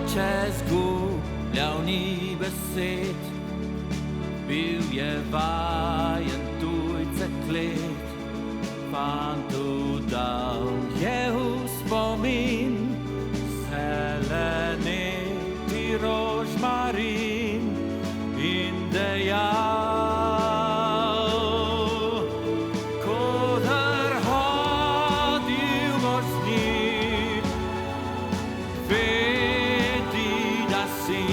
oče zgubljal ni besed, bil je vajen tujce klet. Fantu dal je v spomin zeleneti rožmarin in dejal, koder hodil boš z njim, vedi, da si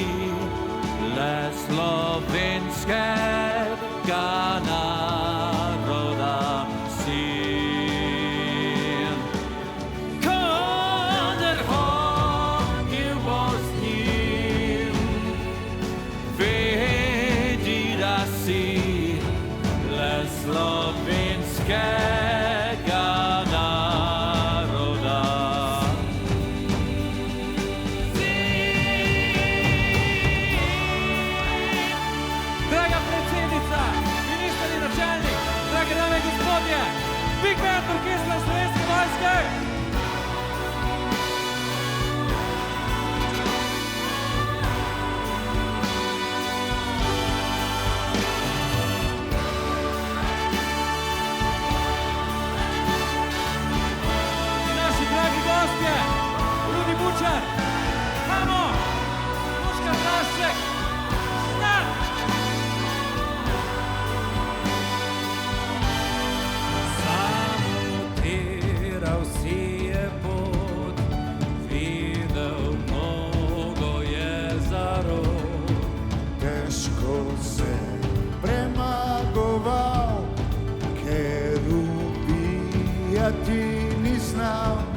le slovenskega naroda sin. Koder hodil boš z njim, vedi, da si le slovenskega naroda sin. Draga predsednica, minister in načelnik, drage dame in gospodje, Big Band Orkestra Slovenske vojske! Naši dragi gostje, Rudi Bučar, Hamo, Duška Drašček, Snad! Samotiral si je pot, videl mnogo jezerov. Težko se premagoval, ker ubijati ni znal.